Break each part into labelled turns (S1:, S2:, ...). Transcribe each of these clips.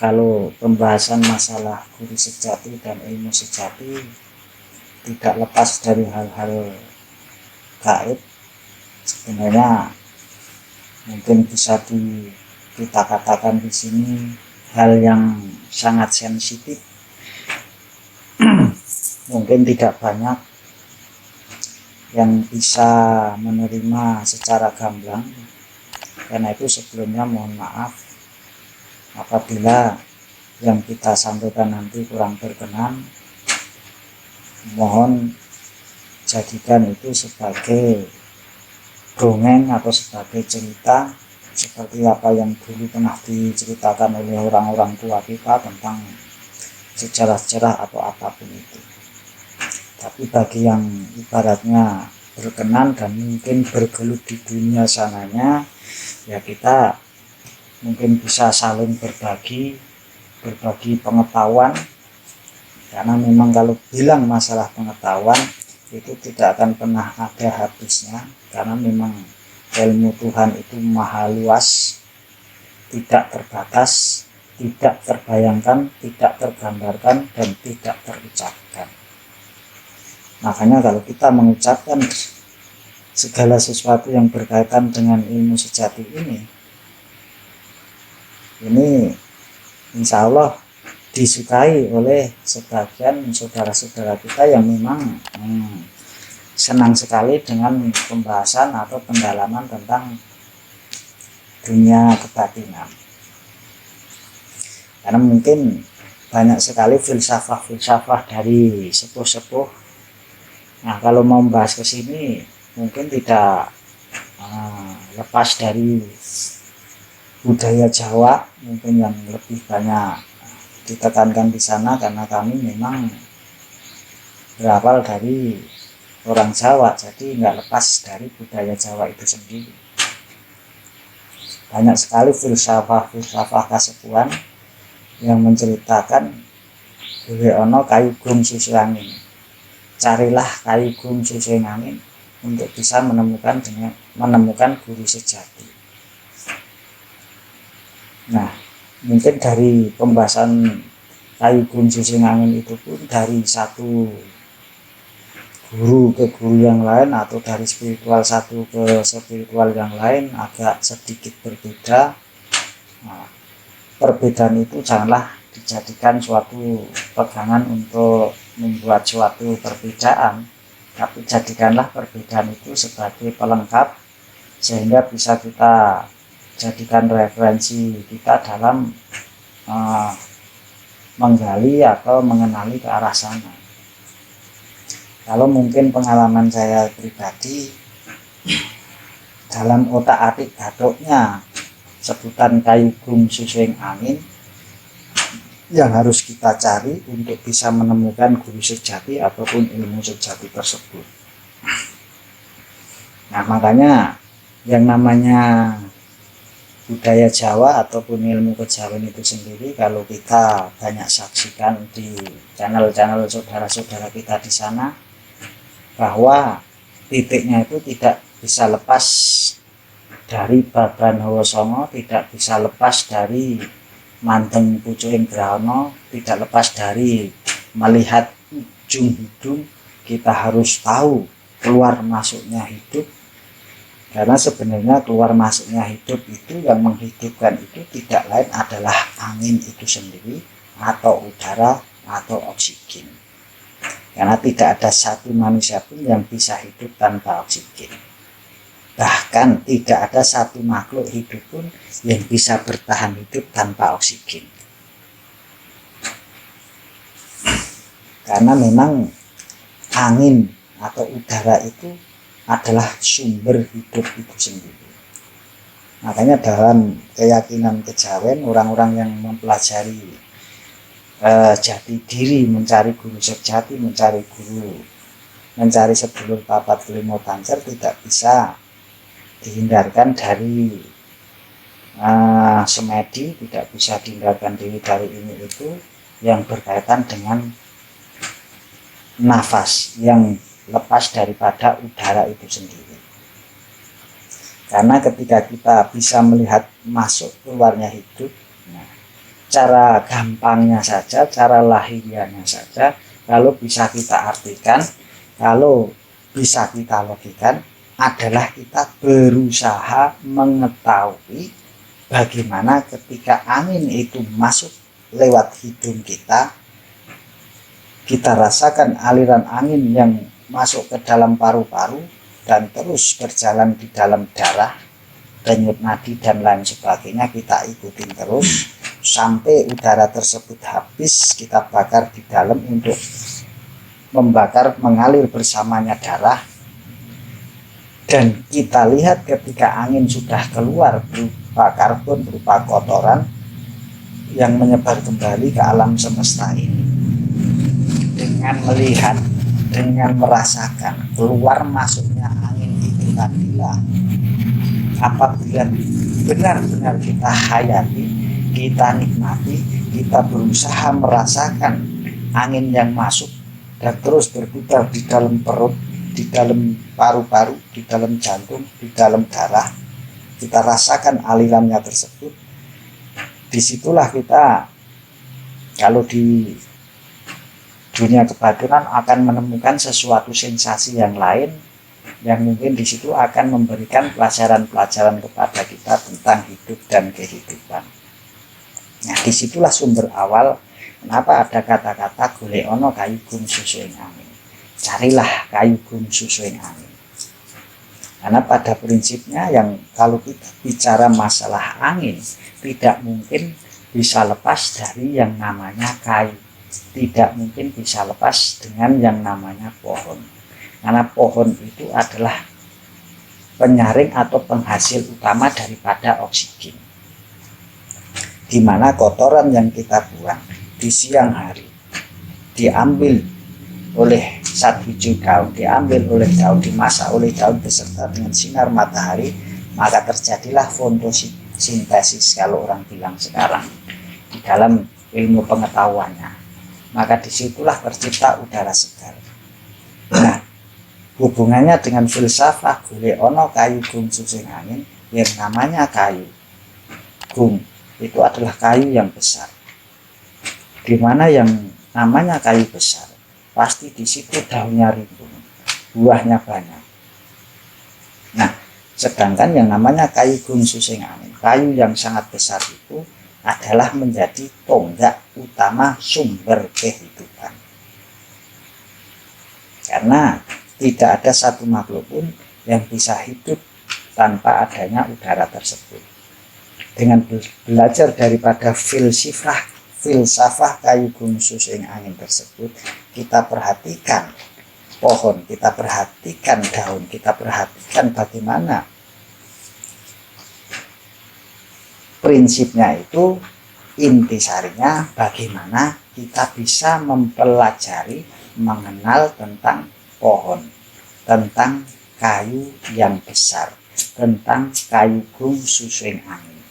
S1: kalau pembahasan masalah guru sejati dan ilmu sejati tidak lepas dari hal-hal gaib. Sebenarnya mungkin bisa kita katakan di sini hal yang sangat sensitif. Mungkin tidak banyak yang bisa menerima secara gamblang. Karena itu sebelumnya mohon maaf apabila yang kita sampaikan nanti kurang berkenan. Mohon jadikan itu sebagai dongeng atau sebagai cerita seperti apa yang dulu pernah diceritakan oleh orang-orang tua kita tentang sejarah-sejarah atau apapun itu. Tapi bagi yang ibaratnya berkenan dan mungkin bergelut di dunia sananya, ya kita mungkin bisa saling berbagi pengetahuan, karena memang kalau bilang masalah pengetahuan itu tidak akan pernah ada habisnya, karena memang ilmu Tuhan itu maha luas, tidak terbatas, tidak terbayangkan, tidak tergambarkan, dan tidak terucapkan. Makanya kalau kita mengucapkan segala sesuatu yang berkaitan dengan ilmu sejati ini insya Allah disukai oleh sebagian saudara-saudara kita yang memang senang sekali dengan pembahasan atau pendalaman tentang dunia kebatinan. Karena mungkin banyak sekali filsafah dari sepuh-sepuh. Nah, kalau mau membahas ke sini mungkin tidak lepas dari budaya Jawa, mungkin yang lebih banyak ditekankan di sana, karena kami memang berawal dari orang Jawa, jadi nggak lepas dari budaya Jawa itu sendiri. Banyak sekali filsafah kasepuhan yang menceritakan duwe ana kayu gum susu angin. Carilah kayu gum susu angin untuk bisa menemukan guru sejati. Nah, mungkin dari pembahasan kayu gum susu angin itu pun dari satu guru ke guru yang lain atau dari spiritual satu ke spiritual yang lain agak sedikit berbeda. Nah, perbedaan itu janganlah dijadikan suatu pegangan untuk membuat suatu perbedaan, tapi jadikanlah perbedaan itu sebagai pelengkap sehingga bisa kita jadikan referensi kita dalam menggali atau mengenali ke arah sana. Kalau mungkin pengalaman saya pribadi, dalam otak-atik gathuknya sebutan kayu gum susu angin yang harus kita cari untuk bisa menemukan guru sejati ataupun ilmu sejati tersebut. Nah, makanya yang namanya budaya Jawa ataupun ilmu kejawen itu sendiri, kalau kita banyak saksikan di channel-channel saudara-saudara kita di sana, bahwa titiknya itu tidak bisa lepas dari Baban Hawa Songo, tidak bisa lepas dari Manteng Pucuking Grahana, tidak lepas dari melihat ujung hidung. Kita harus tahu keluar masuknya hidup, karena sebenarnya keluar masuknya hidup itu yang menghidupkan itu tidak lain adalah angin itu sendiri, atau udara, atau oksigen. Karena tidak ada satu manusia pun yang bisa hidup tanpa oksigen. Bahkan tidak ada satu makhluk hidup pun yang bisa bertahan hidup tanpa oksigen. Karena memang angin atau udara itu adalah sumber hidup itu sendiri. Makanya dalam keyakinan kejawen, orang-orang yang mempelajari jati diri, mencari guru sejati, mencari sedulur papat kelima tancer, tidak bisa dihindarkan dari semedi, tidak bisa dihindarkan diri dari ini itu yang berkaitan dengan nafas yang lepas daripada udara itu sendiri. Karena ketika kita bisa melihat masuk keluarnya hidup, nah, cara gampangnya saja, cara lahiriahnya saja, kalau bisa kita artikan, kalau bisa kita logikan, adalah kita berusaha mengetahui bagaimana ketika angin itu masuk lewat hidung kita, kita rasakan aliran angin yang masuk ke dalam paru-paru dan terus berjalan di dalam darah, denyut nadi dan lain sebagainya, kita ikutin terus sampai udara tersebut habis, kita bakar di dalam untuk membakar, mengalir bersamanya darah. Dan kita lihat ketika angin sudah keluar berupa karbon, berupa kotoran yang menyebar kembali ke alam semesta ini, dengan melihat, dengan merasakan keluar masuknya angin itu tadilah, apabila benar-benar kita hayati, kita nikmati, kita berusaha merasakan angin yang masuk dan terus berputar di dalam perut, di dalam paru-paru, di dalam jantung, di dalam darah, kita rasakan alirannya tersebut. Disitulah kita, kalau di dunia kebatinan, akan menemukan sesuatu sensasi yang lain, yang mungkin di situ akan memberikan pelajaran-pelajaran kepada kita tentang hidup dan kehidupan. Nah, disitulah sumber awal kenapa ada kata-kata golek ono kayu gum susuing angin. Carilah kayu gum susuing angin. Karena pada prinsipnya, yang kalau kita bicara masalah angin, tidak mungkin bisa lepas dari yang namanya kayu. Tidak mungkin bisa lepas dengan yang namanya pohon. Karena pohon itu adalah penyaring atau penghasil utama daripada oksigen. Di mana kotoran yang kita buang di siang hari diambil oleh zat hijau daun, diambil oleh daun, dimasak oleh daun beserta dengan sinar matahari, maka terjadilah fotosintesis kalau orang bilang sekarang di dalam ilmu pengetahuannya. Maka disitulah tercipta udara segar. Nah, hubungannya dengan filsafat golek ono kayu gum susing angin, yang namanya kayu gum itu adalah kayu yang besar. Di mana yang namanya kayu besar, pasti di situ daunnya rimbun, buahnya banyak. Nah, sedangkan yang namanya kayu gum susing angin, kayu yang sangat besar itu adalah menjadi tonggak utama sumber kehidupan. Karena tidak ada satu makhluk pun yang bisa hidup tanpa adanya udara tersebut. Dengan belajar daripada filsafah kayu gum susing angin tersebut, kita perhatikan pohon, kita perhatikan daun, kita perhatikan bagaimana prinsipnya itu, intisarinya bagaimana kita bisa mempelajari, mengenal tentang pohon, tentang kayu yang besar, tentang kayu gum susing angin.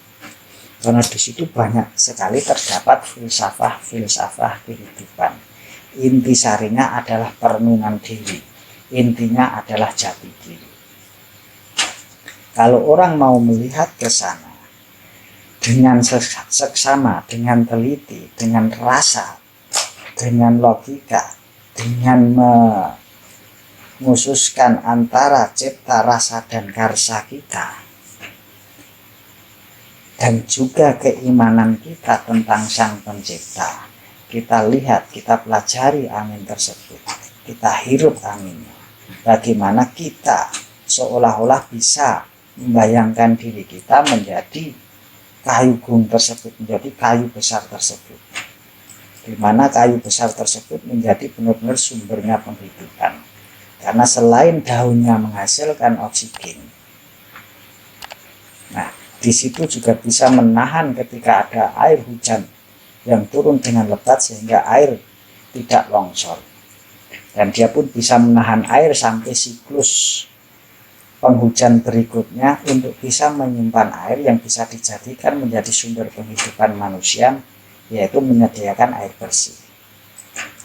S1: Karena di situ banyak sekali terdapat filsafah kehidupan. Intisarinya adalah perenungan diri, intinya adalah jati diri. Kalau orang mau melihat ke sana dengan seksama, dengan teliti, dengan rasa, dengan logika, dengan menghususkan antara cipta, rasa, dan karsa kita, dan juga keimanan kita tentang Sang Pencipta, kita lihat, kita pelajari angin tersebut, kita hirup anginnya, bagaimana kita seolah-olah bisa membayangkan diri kita menjadi kayu gum tersebut, menjadi kayu besar tersebut, di mana kayu besar tersebut menjadi benar-benar sumbernya penghidupan. Karena selain daunnya menghasilkan oksigen, nah di situ juga bisa menahan ketika ada air hujan yang turun dengan lebat sehingga air tidak longsor, dan dia pun bisa menahan air sampai siklus penghujan berikutnya untuk bisa menyimpan air yang bisa dijadikan menjadi sumber penghidupan manusia, yaitu menyediakan air bersih.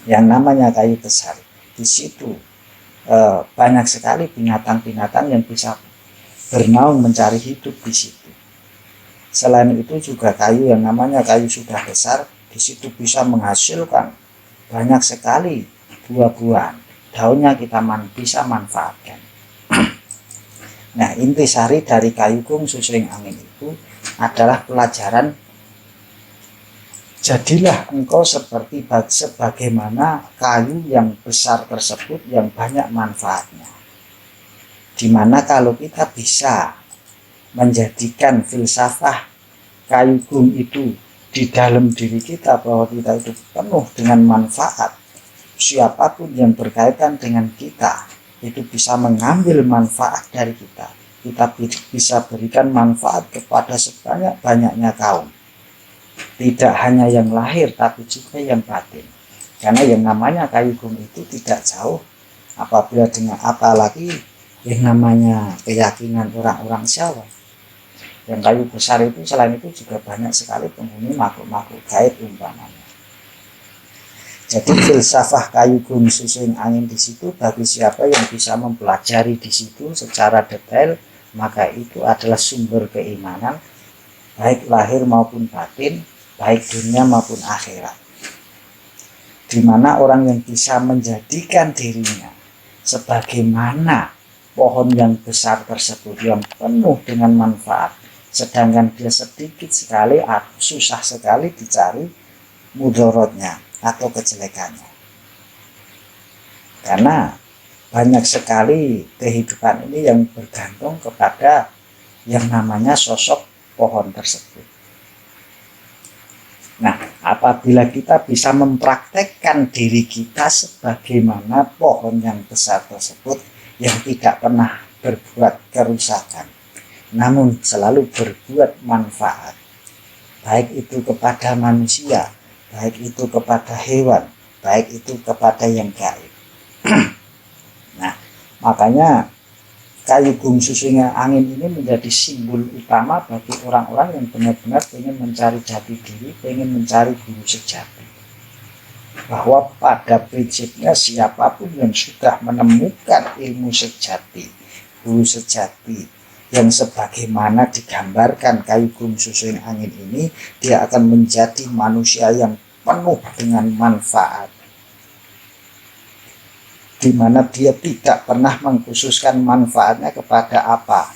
S1: Yang namanya kayu besar, di situ banyak sekali binatang-binatang yang bisa bernaung mencari hidup di situ. Selain itu juga kayu yang namanya kayu sudah besar, di situ bisa menghasilkan banyak sekali buah-buahan. Daunnya kita bisa manfaatkan. Nah, intisari dari kayu gum susung angin itu adalah pelajaran, jadilah engkau seperti sebagaimana kayu yang besar tersebut yang banyak manfaatnya. Dimana kalau kita bisa menjadikan filsafah kayu gum itu di dalam diri kita, bahwa kita itu penuh dengan manfaat, siapapun yang berkaitan dengan kita itu bisa mengambil manfaat dari kita. Kita bisa berikan manfaat kepada sebanyak-banyaknya kaum, tidak hanya yang lahir tapi juga yang batin. Karena yang namanya kayu gum itu tidak jauh apabila dengan apalagi yang namanya keyakinan orang-orang Jawa. Yang kayu besar itu selain itu juga banyak sekali penghuni makhluk-makhluk gaib umpamanya. Jadi filsafah kayu gum susung angin di situ, bagi siapa yang bisa mempelajari di situ secara detail, maka itu adalah sumber keimanan baik lahir maupun batin, baik dunia maupun akhirat. Di mana orang yang bisa menjadikan dirinya sebagaimana pohon yang besar tersebut yang penuh dengan manfaat, sedangkan dia sedikit sekali atau susah sekali dicari mudorotnya atau kejelekannya. Karena banyak sekali kehidupan ini yang bergantung kepada yang namanya sosok pohon tersebut. Nah, apabila kita bisa mempraktekkan diri kita sebagaimana pohon yang besar tersebut yang tidak pernah berbuat kerusakan, namun selalu berbuat manfaat, baik itu kepada manusia, baik itu kepada hewan, baik itu kepada yang gaib. Nah, makanya kayu gum susung angin ini menjadi simbol utama bagi orang-orang yang benar-benar ingin mencari jati diri, ingin mencari guru sejati. Bahwa pada prinsipnya siapapun yang sudah menemukan ilmu sejati, guru sejati yang sebagaimana digambarkan kayu gum susung angin ini, dia akan menjadi manusia yang penuh dengan manfaat, di mana dia tidak pernah mengkhususkan manfaatnya kepada apa,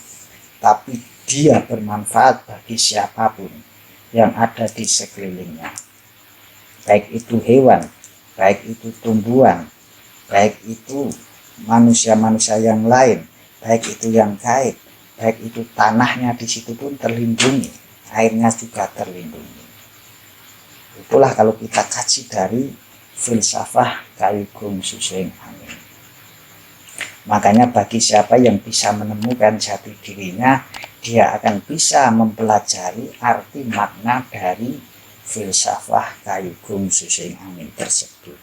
S1: tapi dia bermanfaat bagi siapapun yang ada di sekelilingnya, baik itu hewan, baik itu tumbuhan, baik itu manusia-manusia yang lain, baik itu yang gaib, baik itu tanahnya di situ pun terlindungi, airnya juga terlindungi. Itulah kalau kita kaji dari filsafah kayu gum susung angin. Makanya bagi siapa yang bisa menemukan jati dirinya, dia akan bisa mempelajari arti makna dari filsafah kayu gum susung angin tersebut.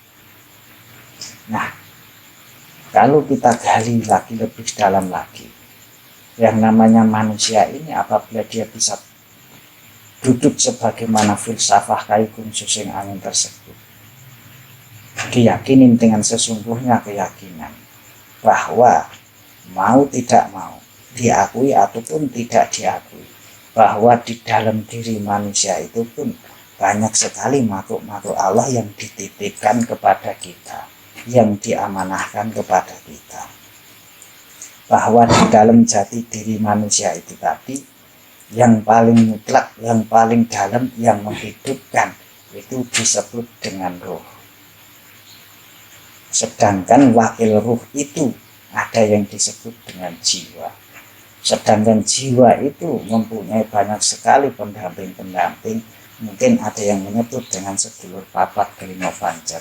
S1: Nah, kalau kita gali lagi lebih dalam lagi, yang namanya manusia ini apabila dia bisa duduk sebagaimana filsafah kayu gum susung angin tersebut, diyakinin dengan sesungguhnya keyakinan bahwa mau tidak mau, diakui ataupun tidak diakui, bahwa di dalam diri manusia itu pun banyak sekali makhluk-makhluk Allah yang dititipkan kepada kita, yang diamanahkan kepada kita. Bahwa di dalam jati diri manusia itu tadi, yang paling mutlak, yang paling dalam, yang menghidupkan, itu disebut dengan roh. Sedangkan wakil ruh itu ada yang disebut dengan jiwa. Sedangkan jiwa itu mempunyai banyak sekali pendamping-pendamping. Mungkin ada yang menyebut dengan sedulur papat kelima pancer.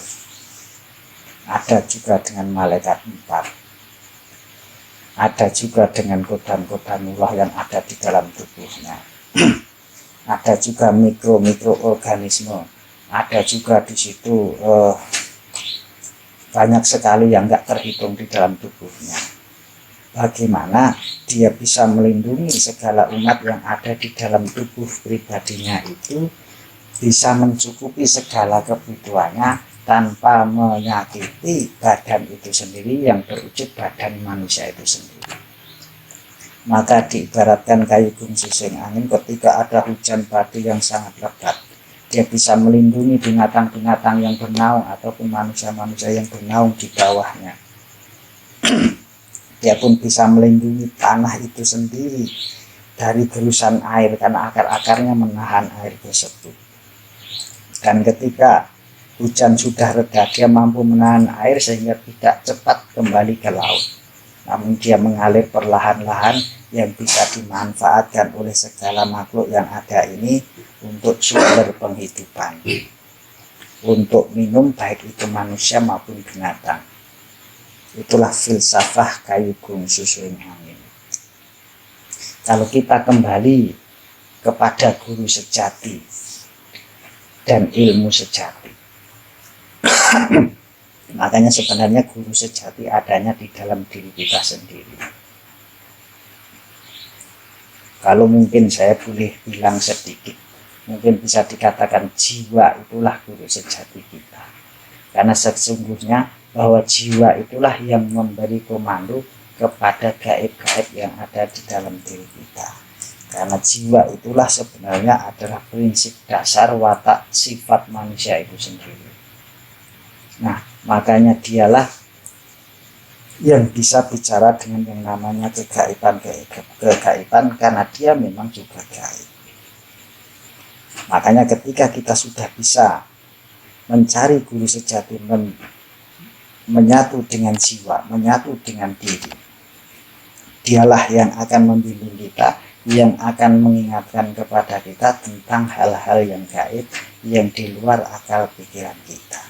S1: Ada juga dengan malaikat 4. Ada juga dengan kodam-kodamullah yang ada di dalam tubuhnya. Ada juga mikro-mikroorganisme. Ada juga di situ banyak sekali yang nggak terhitung di dalam tubuhnya. Bagaimana dia bisa melindungi segala umat yang ada di dalam tubuh pribadinya itu, bisa mencukupi segala kebutuhannya tanpa menyakiti badan itu sendiri yang berwujud badan manusia itu sendiri. Maka diibaratkan kayu bungsu sing angin ketika ada hujan batu yang sangat lebat. Dia bisa melindungi binatang-binatang yang bernaung ataupun manusia-manusia yang bernaung di bawahnya. Dia pun bisa melindungi tanah itu sendiri dari gerusan air karena akar-akarnya menahan air tersebut. Dan ketika hujan sudah reda, dia mampu menahan air sehingga tidak cepat kembali ke laut. Namun dia mengalir perlahan-lahan yang bisa dimanfaatkan oleh segala makhluk yang ada ini untuk sumber penghidupan. Untuk minum baik itu manusia maupun binatang. Itulah filsafah kayu bungsu suing angin. Kalau kita kembali kepada guru sejati dan ilmu sejati, makanya sebenarnya guru sejati adanya di dalam diri kita sendiri. Kalau mungkin saya boleh bilang sedikit, mungkin bisa dikatakan jiwa itulah guru sejati kita. Karena sesungguhnya bahwa jiwa itulah yang memberi komando kepada gaib-gaib yang ada di dalam diri kita. Karena jiwa itulah sebenarnya adalah prinsip dasar watak sifat manusia itu sendiri. Nah, makanya dialah yang bisa bicara dengan yang namanya kegaiban karena dia memang juga gaib. Makanya ketika kita sudah bisa mencari guru sejati, menyatu dengan jiwa, menyatu dengan diri, dialah yang akan membimbing kita, yang akan mengingatkan kepada kita tentang hal-hal yang gaib yang di luar akal pikiran kita.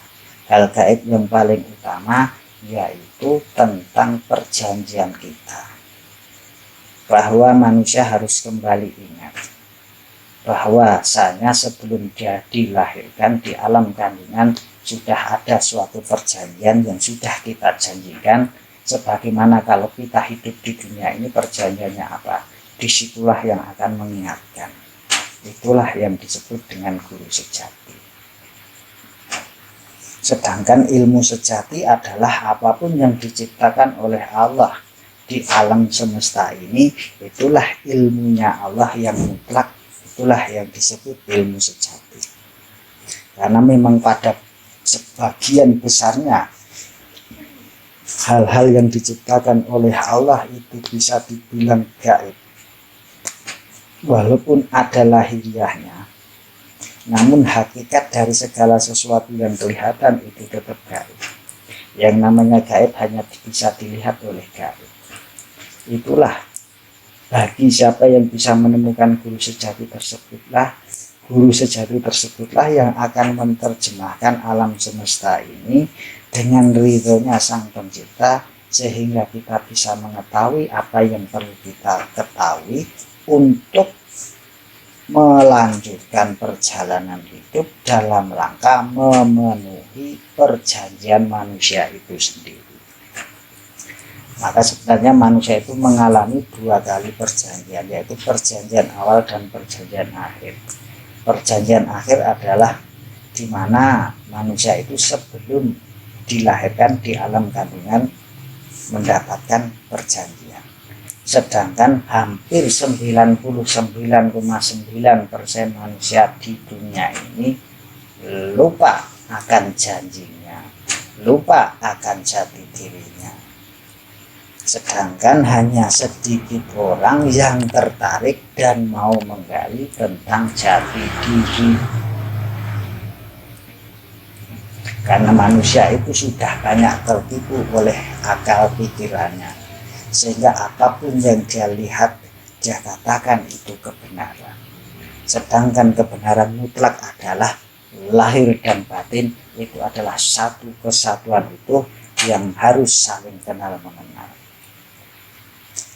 S1: Hal gaib yang paling utama yaitu tentang perjanjian kita, bahwa manusia harus kembali ingat bahwasanya sebelum dia dilahirkan di alam kandungan sudah ada suatu perjanjian yang sudah kita janjikan. Sebagaimana kalau kita hidup di dunia ini perjanjiannya apa, disitulah yang akan mengingatkan. Itulah yang disebut dengan guru sejati. Sedangkan ilmu sejati adalah apapun yang diciptakan oleh Allah di alam semesta ini, itulah ilmunya Allah yang mutlak, itulah yang disebut ilmu sejati. Karena memang pada sebagian besarnya hal-hal yang diciptakan oleh Allah itu bisa dibilang gaib, walaupun ada lahiriahnya, namun hakikat dari segala sesuatu yang kelihatan itu tetap gaib. Yang namanya gaib hanya bisa dilihat oleh gaib. Itulah bagi siapa yang bisa menemukan guru sejati tersebutlah yang akan menerjemahkan alam semesta ini dengan ridhonya Sang Pencipta, sehingga kita bisa mengetahui apa yang perlu kita ketahui untuk melanjutkan perjalanan hidup dalam rangka memenuhi perjanjian manusia itu sendiri. Maka sebenarnya manusia itu mengalami dua kali perjanjian, yaitu perjanjian awal dan perjanjian akhir. Perjanjian akhir adalah di mana manusia itu sebelum dilahirkan di alam kandungan mendapatkan perjanjian. Sedangkan hampir 99,9% manusia di dunia ini lupa akan janjinya, lupa akan jati dirinya. Sedangkan hanya sedikit orang yang tertarik dan mau menggali tentang jati diri. Karena manusia itu sudah banyak tertipu oleh akal pikirannya, sehingga apapun yang dia lihat, dia katakan itu kebenaran. Sedangkan kebenaran mutlak adalah lahir dan batin, itu adalah satu kesatuan itu yang harus saling kenal mengenal.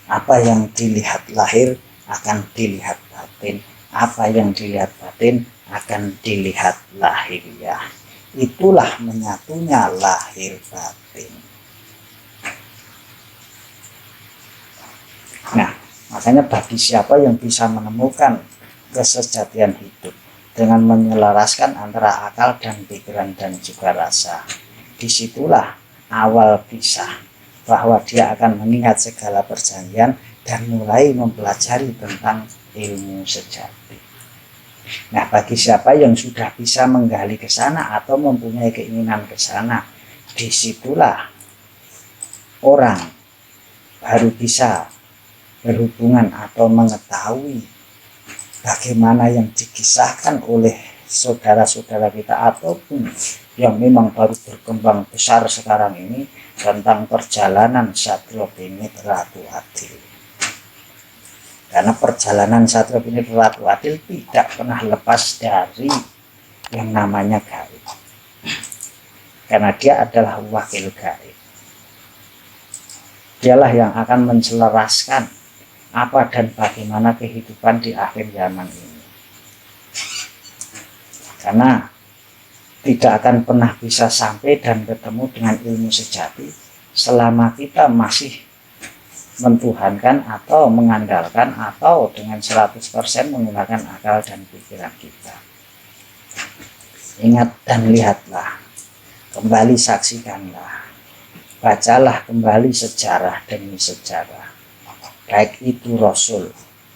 S1: Apa yang dilihat lahir akan dilihat batin, apa yang dilihat batin akan dilihat lahiriah. Itulah menyatunya lahir batin. Nah, makanya bagi siapa yang bisa menemukan kesejatian hidup dengan menyelaraskan antara akal dan pikiran dan juga rasa, disitulah awal pisah, bahwa dia akan mengingat segala perjanjian dan mulai mempelajari tentang ilmu sejati. Nah, bagi siapa yang sudah bisa menggali ke sana atau mempunyai keinginan ke sana, disitulah orang baru bisa berhubungan atau mengetahui bagaimana yang dikisahkan oleh saudara-saudara kita ataupun yang memang baru berkembang besar sekarang ini tentang perjalanan Satrio Bingit Ratu Adil. Karena perjalanan Satrio Bingit Ratu Adil tidak pernah lepas dari yang namanya gaib. Karena dia adalah wakil gaib. Dialah yang akan menselaraskan apa dan bagaimana kehidupan di akhir zaman ini. Karena tidak akan pernah bisa sampai dan ketemu dengan ilmu sejati selama kita masih mentuhankan atau mengandalkan atau dengan 100% menggunakan akal dan pikiran kita. Ingat dan lihatlah, kembali saksikanlah, bacalah kembali sejarah demi sejarah, baik itu Rasul,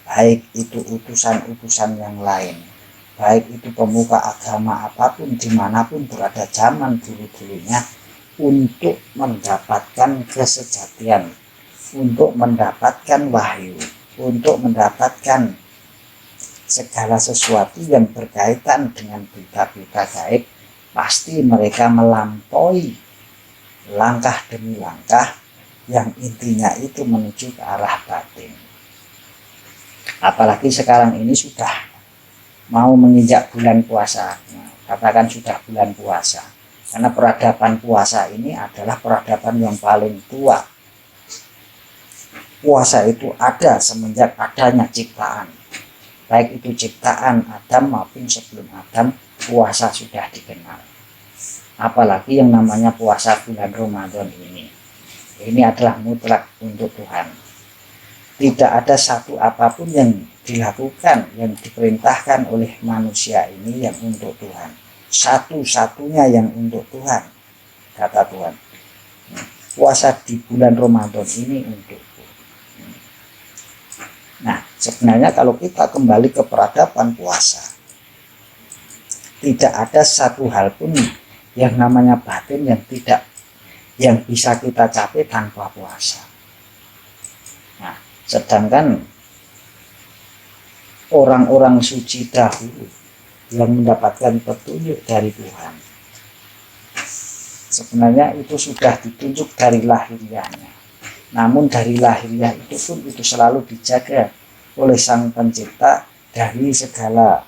S1: baik itu utusan-utusan yang lain, baik itu pemuka agama apapun dimanapun berada zaman dulu-dulunya, untuk mendapatkan kesejatian, untuk mendapatkan wahyu, untuk mendapatkan segala sesuatu yang berkaitan dengan berita-berita gaib, pasti mereka melampaui langkah demi langkah yang intinya itu menuju ke arah batin. Apalagi sekarang ini sudah mau menginjak bulan puasa, katakan sudah bulan puasa, karena peradaban puasa ini adalah peradaban yang paling tua. Puasa itu ada semenjak adanya ciptaan, baik itu ciptaan Adam maupun sebelum Adam, puasa sudah dikenal. Apalagi yang namanya puasa bulan Ramadan ini adalah mutlak untuk Tuhan. Tidak ada satu apapun yang dilakukan, yang diperintahkan oleh manusia ini yang untuk Tuhan. Satu-satunya yang untuk Tuhan, kata Tuhan. Puasa di bulan Ramadan ini untuk. Nah, sebenarnya kalau kita kembali ke peradaban puasa, tidak ada satu hal pun yang namanya batin yang bisa kita capai tanpa puasa. Nah, sedangkan orang-orang suci dahulu yang mendapatkan petunjuk dari Tuhan, sebenarnya itu sudah ditunjuk dari lahiriahnya. Namun dari lahiriah itu pun itu selalu dijaga oleh Sang Pencipta dari segala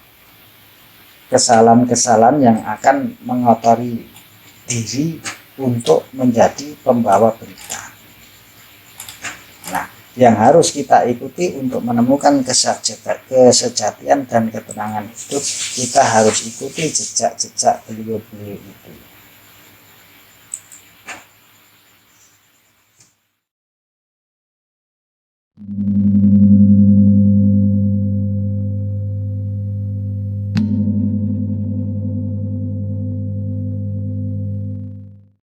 S1: kesalahan-kesalahan yang akan mengotori diri untuk menjadi pembawa berita. Nah, yang harus kita ikuti untuk menemukan kesejatian dan ketenangan hidup, kita harus ikuti jejak-jejak beliau-beliau itu.